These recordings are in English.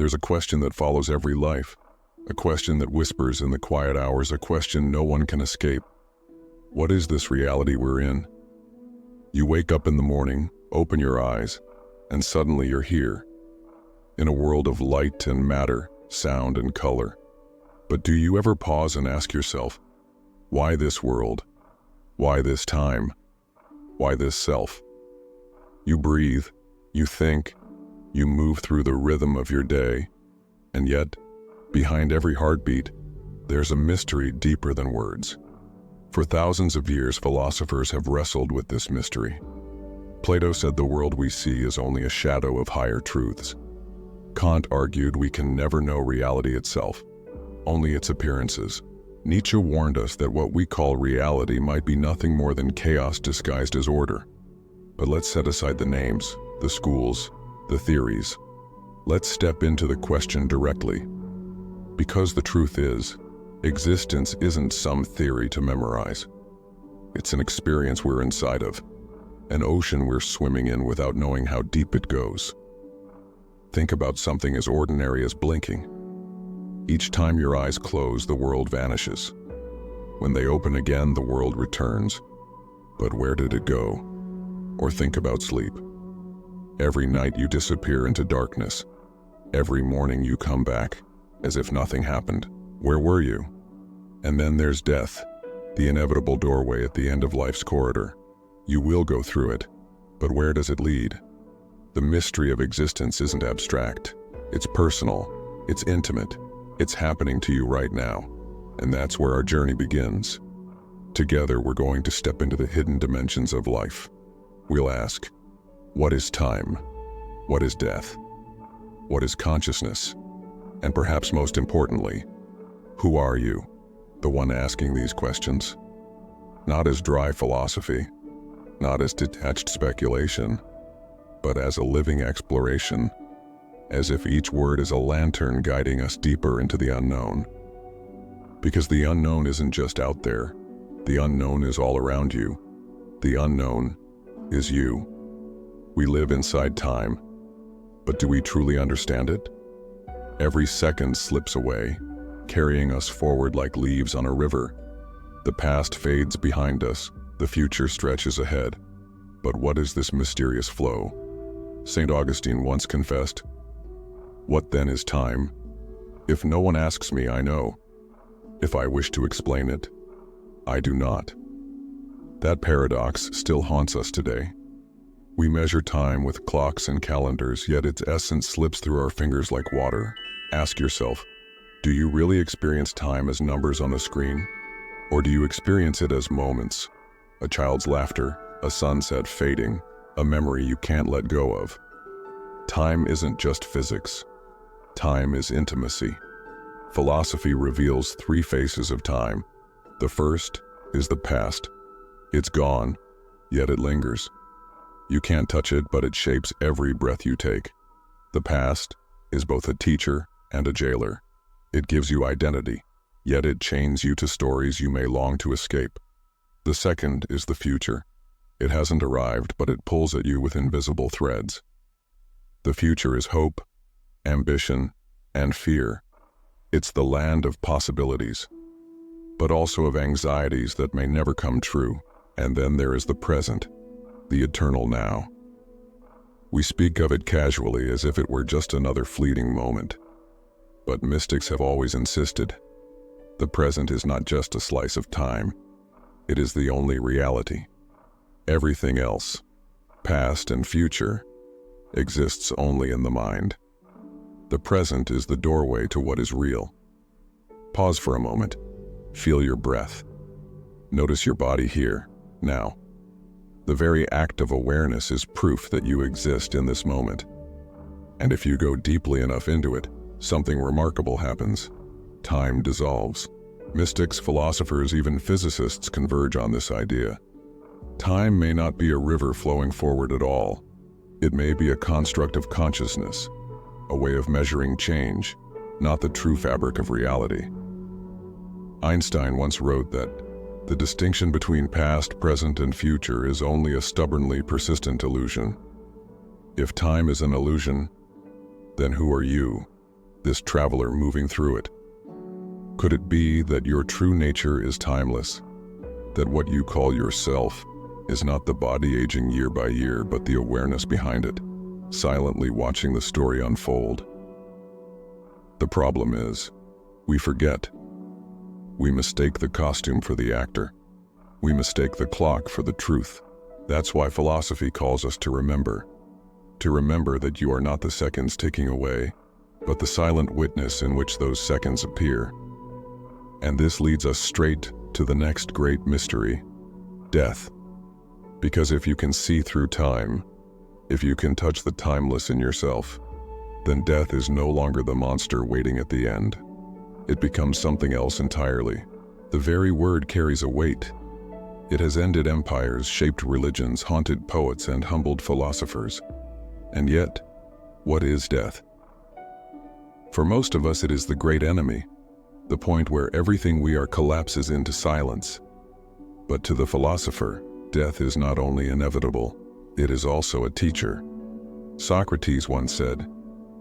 There's a question that follows every life, a question that whispers in the quiet hours, a question no one can escape. What is this reality we're in? You wake up in the morning, open your eyes, and suddenly you're here, in a world of light and matter, sound and color. But do you ever pause and ask yourself, why this world? Why this time? Why this self? You breathe, you think, you move through the rhythm of your day, and yet, behind every heartbeat, there's a mystery deeper than words. For thousands of years, philosophers have wrestled with this mystery. Plato said the world we see is only a shadow of higher truths. Kant argued we can never know reality itself, only its appearances. Nietzsche warned us that what we call reality might be nothing more than chaos disguised as order. But let's set aside the names, the schools, the theories. Let's step into the question directly. Because the truth is, existence isn't some theory to memorize. It's an experience we're inside of, an ocean we're swimming in without knowing how deep it goes. Think about something as ordinary as blinking. Each time your eyes close, the world vanishes. When they open again, the world returns. But where did it go? Or think about sleep. Every night you disappear into darkness. Every morning you come back, as if nothing happened. Where were you? And then there's death, the inevitable doorway at the end of life's corridor. You will go through it, but where does it lead? The mystery of existence isn't abstract. It's personal, it's intimate, it's happening to you right now. And that's where our journey begins. Together we're going to step into the hidden dimensions of life. We'll ask, what is time? What is death? What is consciousness? And perhaps most importantly, who are you? The one asking these questions. Not as dry philosophy, not as detached speculation, but as a living exploration, as if each word is a lantern guiding us deeper into the unknown. Because the unknown isn't just out there, the unknown is all around you. The unknown is you. We live inside time, but do we truly understand it? Every second slips away, carrying us forward like leaves on a river. The past fades behind us, the future stretches ahead. But what is this mysterious flow? St. Augustine once confessed, "What then is time? If no one asks me, I know. If I wish to explain it, I do not." That paradox still haunts us today. We measure time with clocks and calendars, yet its essence slips through our fingers like water. Ask yourself, do you really experience time as numbers on a screen? Or do you experience it as moments? A child's laughter, a sunset fading, a memory you can't let go of. Time isn't just physics. Time is intimacy. Philosophy reveals three faces of time. The first is the past. It's gone, yet it lingers. You can't touch it, but it shapes every breath you take. The past is both a teacher and a jailer. It gives you identity, yet it chains you to stories you may long to escape. The second is the future. It hasn't arrived, but it pulls at you with invisible threads. The future is hope, ambition, and fear. It's the land of possibilities, but also of anxieties that may never come true. And then there is the present, the eternal now. We speak of it casually as if it were just another fleeting moment. But mystics have always insisted, the present is not just a slice of time, it is the only reality. Everything else, past and future, exists only in the mind. The present is the doorway to what is real. Pause for a moment, feel your breath. Notice your body here, now. The very act of awareness is proof that you exist in this moment. And if you go deeply enough into it, something remarkable happens. Time dissolves. Mystics, philosophers, even physicists converge on this idea. Time may not be a river flowing forward at all. It may be a construct of consciousness, a way of measuring change, not the true fabric of reality. Einstein once wrote that the distinction between past, present, and future is only a stubbornly persistent illusion. If time is an illusion, then who are you? this traveler moving through it? Could it be that your true nature is timeless, that what you call yourself is not the body aging year by year, but the awareness behind it, silently watching the story unfold? The problem is, we forget. We mistake the costume for the actor. We mistake the clock for the truth. That's why philosophy calls us to remember that you are not the seconds ticking away, but the silent witness in which those seconds appear. And this leads us straight to the next great mystery, death. Because if you can see through time, if you can touch the timeless in yourself, then death is no longer the monster waiting at the end. It becomes something else entirely. The very word carries a weight. It has ended empires, shaped religions, haunted poets, and humbled philosophers. And yet, what is death? For most of us, it is the great enemy, the point where everything we are collapses into silence. But to the philosopher, death is not only inevitable, it is also a teacher. Socrates once said,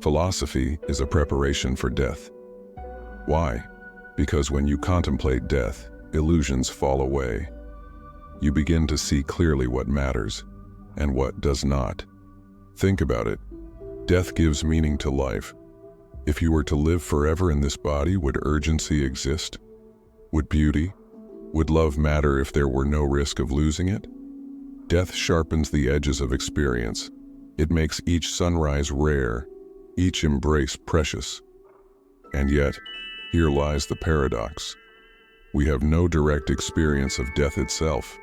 "Philosophy is a preparation for death." Why? Because when you contemplate death, illusions fall away. You begin to see clearly what matters and what does not. Think about it. Death gives meaning to life. If you were to live forever in this body, would urgency exist? Would beauty? Would love matter if there were no risk of losing it? Death sharpens the edges of experience. It makes each sunrise rare, each embrace precious. And yet, here lies the paradox. We have no direct experience of death itself.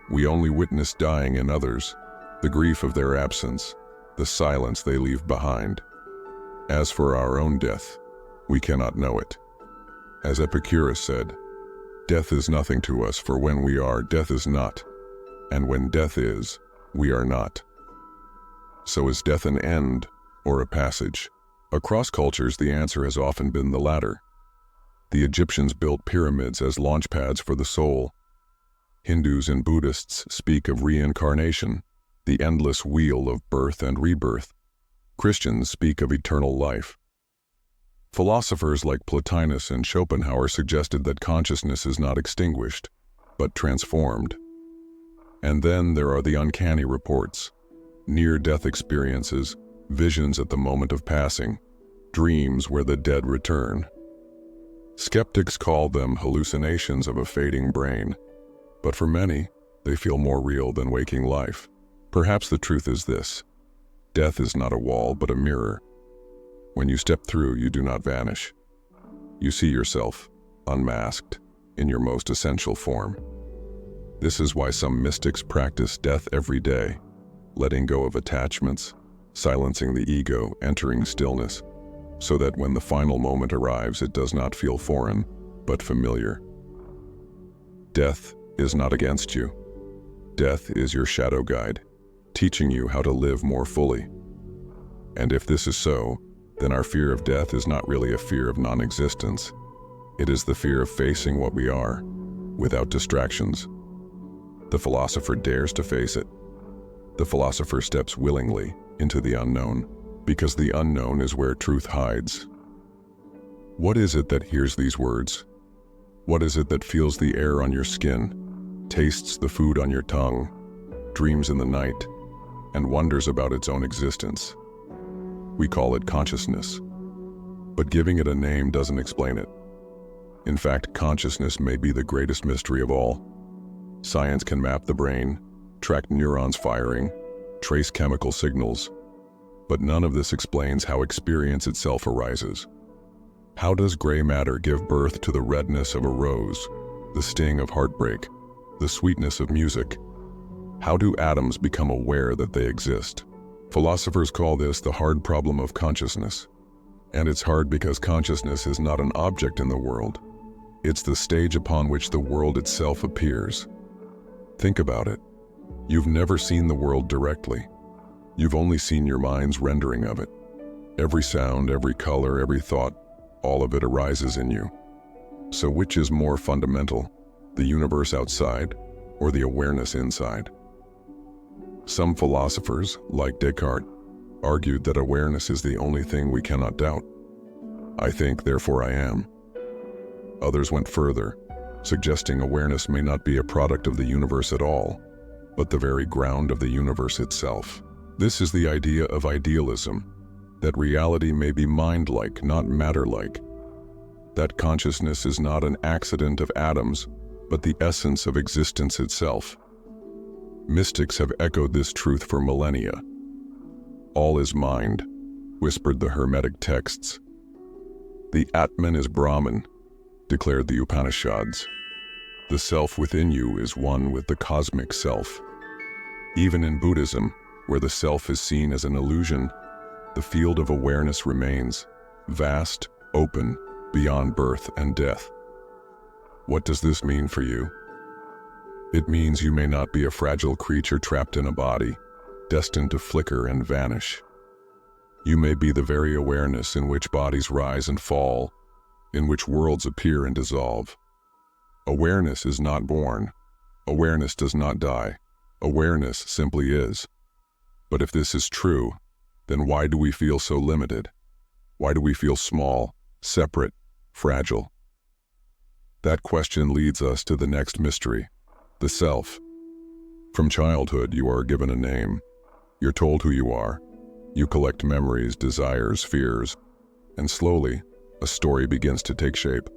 We only witness dying in others, the grief of their absence, the silence they leave behind. As for our own death, we cannot know it. As Epicurus said, "Death is nothing to us, for when we are, death is not, and when death is, we are not." So is death an end or a passage? Across cultures, the answer has often been the latter. The Egyptians built pyramids as launch pads for the soul. Hindus and Buddhists speak of reincarnation, the endless wheel of birth and rebirth. Christians speak of eternal life. Philosophers like Plotinus and Schopenhauer suggested that consciousness is not extinguished, but transformed. And then there are the uncanny reports, near-death experiences, visions at the moment of passing, dreams where the dead return. Skeptics call them hallucinations of a fading brain, but for many, they feel more real than waking life. Perhaps the truth is this: death is not a wall, but a mirror. When you step through, you do not vanish. You see yourself, unmasked, in your most essential form. This is why some mystics practice death every day, letting go of attachments, silencing the ego, entering stillness, so that when the final moment arrives, it does not feel foreign, but familiar. Death is not against you. Death is your shadow guide, teaching you how to live more fully. And if this is so, then our fear of death is not really a fear of non-existence. It is the fear of facing what we are, without distractions. The philosopher dares to face it. The philosopher steps willingly into the unknown, because the unknown is where truth hides. What is it that hears these words? What is it that feels the air on your skin, tastes the food on your tongue, dreams in the night, and wonders about its own existence? We call it consciousness, but giving it a name doesn't explain it. In fact, consciousness may be the greatest mystery of all. Science can map the brain, track neurons firing, trace chemical signals, but none of this explains how experience itself arises. How does gray matter give birth to the redness of a rose, the sting of heartbreak, the sweetness of music? How do atoms become aware that they exist? Philosophers call this the hard problem of consciousness. And it's hard because consciousness is not an object in the world. It's the stage upon which the world itself appears. Think about it. You've never seen the world directly. You've only seen your mind's rendering of it. Every sound, every color, every thought, all of it arises in you. So which is more fundamental, the universe outside or the awareness inside? Some philosophers, like Descartes, argued that awareness is the only thing we cannot doubt. I think, therefore I am. Others went further, suggesting awareness may not be a product of the universe at all, but the very ground of the universe itself. This is the idea of idealism, that reality may be mind-like, not matter-like. That consciousness is not an accident of atoms, but the essence of existence itself. Mystics have echoed this truth for millennia. All is mind, whispered the Hermetic texts. The Atman is Brahman, declared the Upanishads. The self within you is one with the cosmic self. Even in Buddhism, where the self is seen as an illusion, the field of awareness remains vast, open, beyond birth and death. What does this mean for you? It means you may not be a fragile creature trapped in a body, destined to flicker and vanish. You may be the very awareness in which bodies rise and fall, in which worlds appear and dissolve. Awareness is not born. Awareness does not die. Awareness simply is. But if this is true, then why do we feel so limited? Why do we feel small, separate, fragile? That question leads us to the next mystery, the self. From childhood, you are given a name. You're told who you are. You collect memories, desires, fears, and slowly, a story begins to take shape.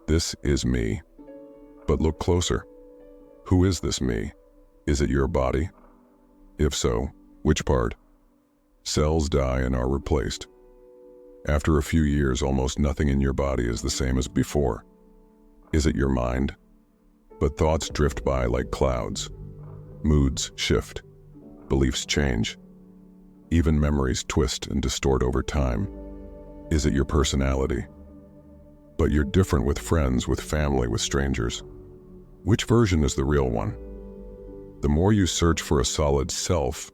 This is me. But look closer. Who is this me? Is it your body? If so, which part? Cells die and are replaced. After a few years, almost nothing in your body is the same as before. Is it your mind? But thoughts drift by like clouds. Moods shift. Beliefs change. Even memories twist and distort over time. Is it your personality? But you're different with friends, with family, with strangers. Which version is the real one? The more you search for a solid self,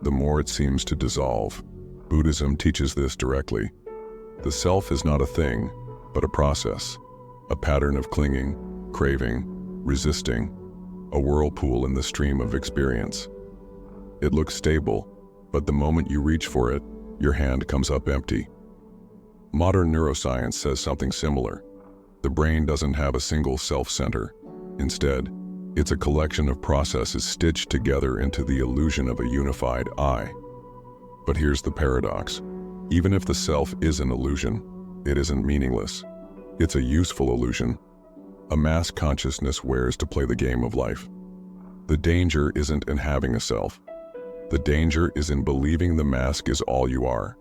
the more it seems to dissolve. Buddhism teaches this directly. The self is not a thing, but a process, a pattern of clinging, craving, resisting, a whirlpool in the stream of experience. It looks stable, but the moment you reach for it, your hand comes up empty. Modern neuroscience says something similar. The brain doesn't have a single self-center. Instead, it's a collection of processes stitched together into the illusion of a unified I. But here's the paradox. Even if the self is an illusion, it isn't meaningless. It's a useful illusion. A mask consciousness wears to play the game of life. The danger isn't in having a self. The danger is in believing the mask is all you are.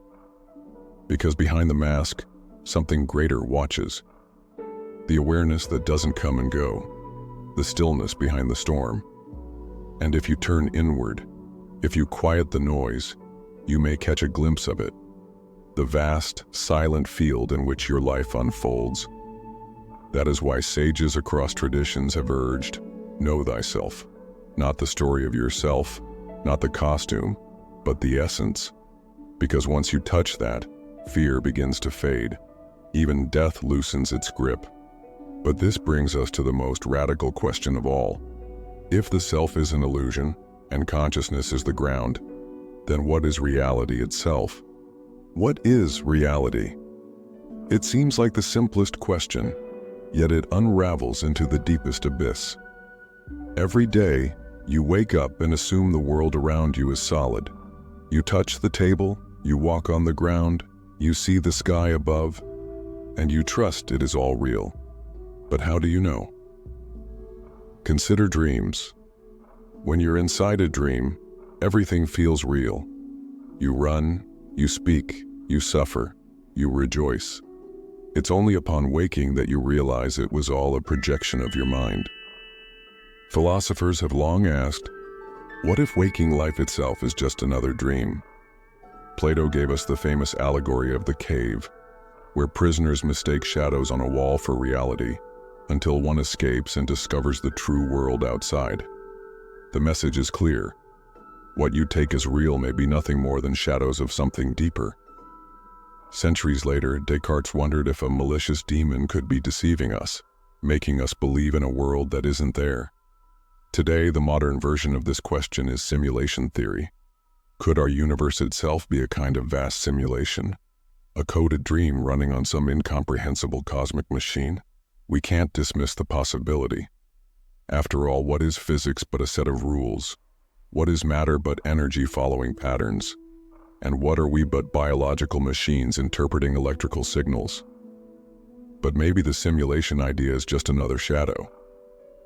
Because behind the mask, something greater watches. The awareness that doesn't come and go. The stillness behind the storm. And if you turn inward, if you quiet the noise, you may catch a glimpse of it. The vast, silent field in which your life unfolds. That is why sages across traditions have urged, know thyself. Not the story of yourself, not the costume, but the essence. Because once you touch that, fear begins to fade. Even death loosens its grip. But this brings us to the most radical question of all. If the self is an illusion, and consciousness is the ground, then what is reality itself? What is reality? It seems like the simplest question, yet it unravels into the deepest abyss. Every day, you wake up and assume the world around you is solid. You touch the table, you walk on the ground, you see the sky above, and you trust it is all real. But how do you know? Consider dreams. When you're inside a dream, everything feels real. You run, you speak, you suffer, you rejoice. It's only upon waking that you realize it was all a projection of your mind. Philosophers have long asked, what if waking life itself is just another dream? Plato gave us the famous allegory of the cave, where prisoners mistake shadows on a wall for reality, until one escapes and discovers the true world outside. The message is clear. What you take as real may be nothing more than shadows of something deeper. Centuries later, Descartes wondered if a malicious demon could be deceiving us, making us believe in a world that isn't there. Today, the modern version of this question is simulation theory. Could our universe itself be a kind of vast simulation? A coded dream running on some incomprehensible cosmic machine? We can't dismiss the possibility. After all, what is physics but a set of rules? What is matter but energy following patterns? And what are we but biological machines interpreting electrical signals? But maybe the simulation idea is just another shadow.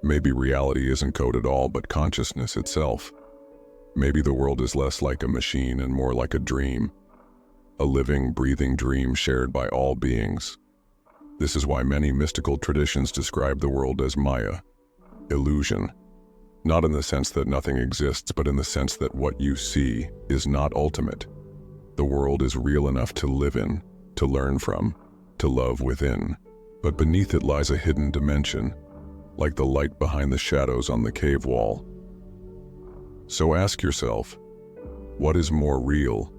Maybe reality isn't code at all but consciousness itself. Maybe the world is less like a machine and more like a dream. A living, breathing dream shared by all beings. This is why many mystical traditions describe the world as Maya, illusion. Not in the sense that nothing exists, but in the sense that what you see is not ultimate. The world is real enough to live in, to learn from, to love within. But beneath it lies a hidden dimension, like the light behind the shadows on the cave wall. So ask yourself, what is more real?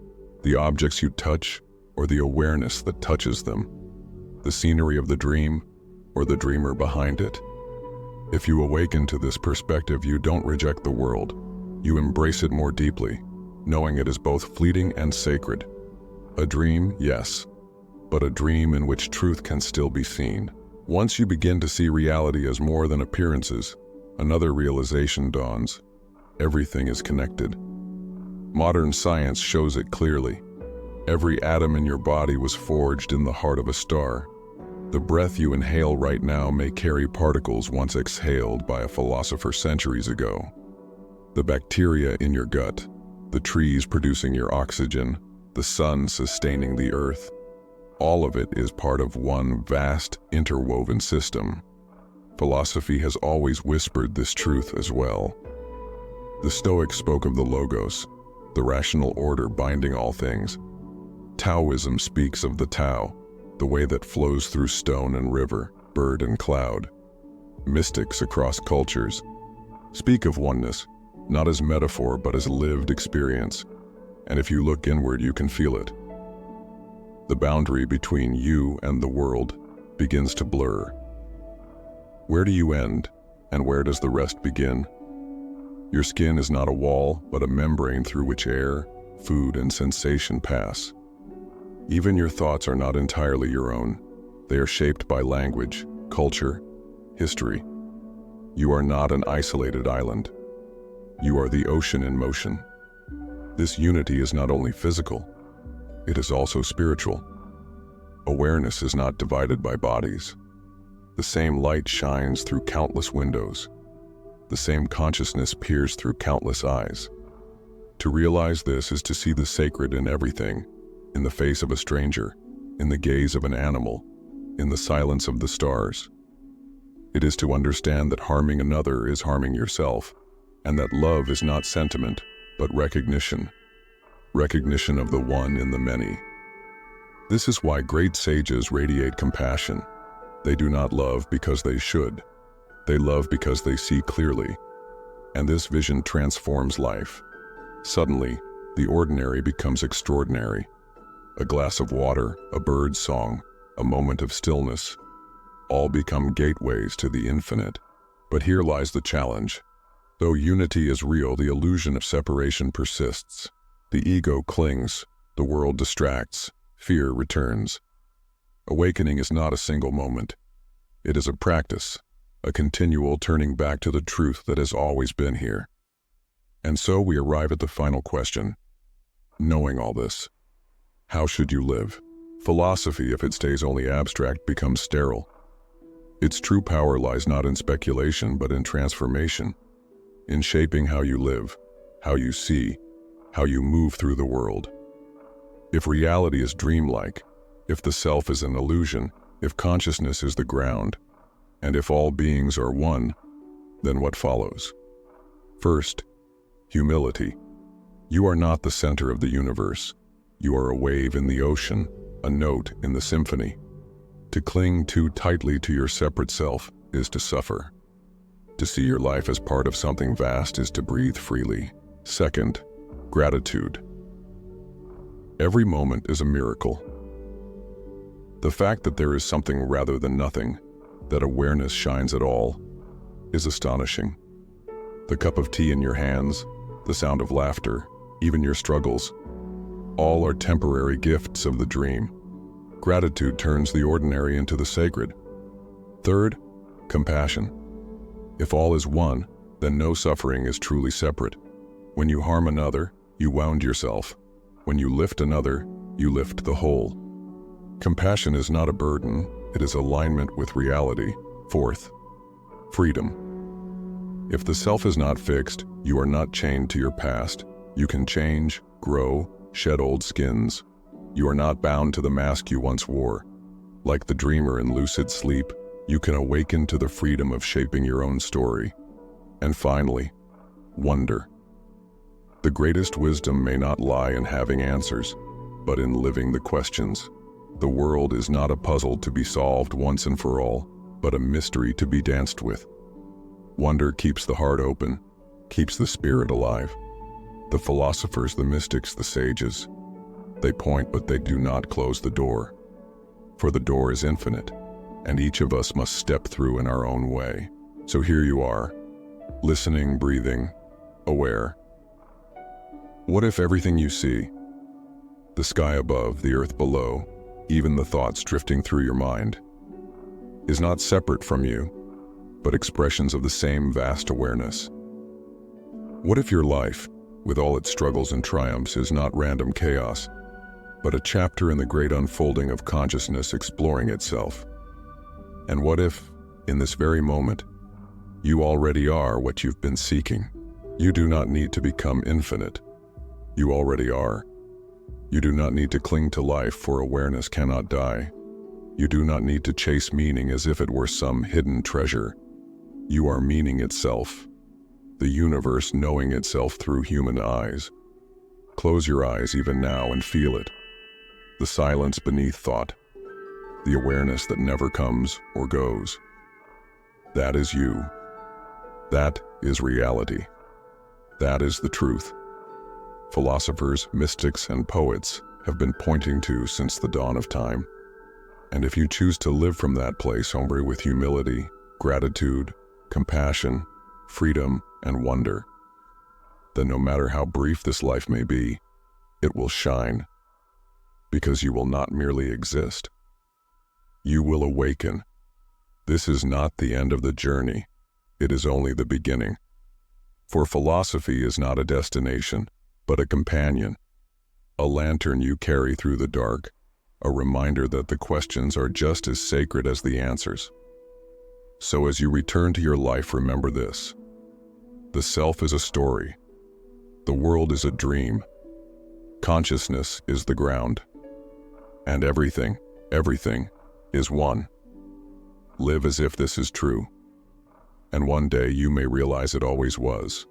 The objects you touch, or the awareness that touches them? The scenery of the dream, or the dreamer behind it? If you awaken to this perspective, you don't reject the world. You embrace it more deeply, knowing it is both fleeting and sacred. A dream, yes, but a dream in which truth can still be seen. Once you begin to see reality as more than appearances, another realization dawns. Everything is connected. Modern science shows it clearly. Every atom in your body was forged in the heart of a star. The breath you inhale right now may carry particles once exhaled by a philosopher centuries ago. The bacteria in your gut, the trees producing your oxygen, the sun sustaining the earth, all of it is part of one vast, interwoven system. Philosophy has always whispered this truth as well. The Stoics spoke of the Logos, the rational order binding all things. Taoism speaks of the Tao, the way that flows through stone and river, bird and cloud. Mystics across cultures speak of oneness, not as metaphor but as lived experience. And if you look inward, you can feel it. The boundary between you and the world begins to blur. Where do you end, and where does the rest begin? Your skin is not a wall, but a membrane through which air, food, and sensation pass. Even your thoughts are not entirely your own. They are shaped by language, culture, history. You are not an isolated island. You are the ocean in motion. This unity is not only physical, it is also spiritual. Awareness is not divided by bodies. The same light shines through countless windows. The same consciousness peers through countless eyes. To realize this is to see the sacred in everything, in the face of a stranger, in the gaze of an animal, in the silence of the stars. It is to understand that harming another is harming yourself, and that love is not sentiment, but recognition of the one in the many. This is why great sages radiate compassion. They do not love because they should. They love because they see clearly. And this vision transforms life. Suddenly, the ordinary becomes extraordinary. A glass of water, a bird's song, a moment of stillness, all become gateways to the infinite. But here lies the challenge. Though unity is real, the illusion of separation persists. The ego clings, the world distracts, fear returns. Awakening is not a single moment. It is a practice, a continual turning back to the truth that has always been here. And so we arrive at the final question. Knowing all this, how should you live? Philosophy, if it stays only abstract, becomes sterile. Its true power lies not in speculation, but in transformation, in shaping how you live, how you see, how you move through the world. If reality is dreamlike, if the self is an illusion, if consciousness is the ground, and if all beings are one, then what follows? First, humility. You are not the center of the universe. You are a wave in the ocean, a note in the symphony. To cling too tightly to your separate self is to suffer. To see your life as part of something vast is to breathe freely. Second, gratitude. Every moment is a miracle. The fact that there is something rather than nothing, that awareness shines at all, is astonishing. The cup of tea in your hands, the sound of laughter, even your struggles, all are temporary gifts of the dream. Gratitude turns the ordinary into the sacred. Third, compassion. If all is one, then no suffering is truly separate. When you harm another, you wound yourself. When you lift another, you lift the whole. Compassion is not a burden, it is alignment with reality. Fourth, freedom. If the self is not fixed, you are not chained to your past. You can change, grow, shed old skins. You are not bound to the mask you once wore. Like the dreamer in lucid sleep, you can awaken to the freedom of shaping your own story. And finally, wonder. The greatest wisdom may not lie in having answers, but in living the questions. The world is not a puzzle to be solved once and for all, but a mystery to be danced with. Wonder keeps the heart open, keeps the spirit alive. The philosophers, the mystics, the sages, they point but they do not close the door. For the door is infinite, and each of us must step through in our own way. So here you are, listening, breathing, aware. What if everything you see, the sky above, the earth below, even the thoughts drifting through your mind, is not separate from you, but expressions of the same vast awareness? What if your life, with all its struggles and triumphs, is not random chaos, but a chapter in the great unfolding of consciousness exploring itself? And what if, in this very moment, you already are what you've been seeking? You do not need to become infinite. You already are. You do not need to cling to life, for awareness cannot die. You do not need to chase meaning as if it were some hidden treasure. You are meaning itself, the universe knowing itself through human eyes. Close your eyes even now and feel it. The silence beneath thought, the awareness that never comes or goes. That is you. That is reality. That is the truth. Philosophers, mystics, and poets have been pointing to since the dawn of time. And if you choose to live from that place, hombre, with humility, gratitude, compassion, freedom, and wonder, then no matter how brief this life may be, it will shine. Because you will not merely exist. You will awaken. This is not the end of the journey. It is only the beginning. For philosophy is not a destination, but a companion, a lantern you carry through the dark, a reminder that the questions are just as sacred as the answers. So as you return to your life, remember this. The self is a story. The world is a dream. Consciousness is the ground. And everything is one. Live as if this is true. And one day you may realize it always was.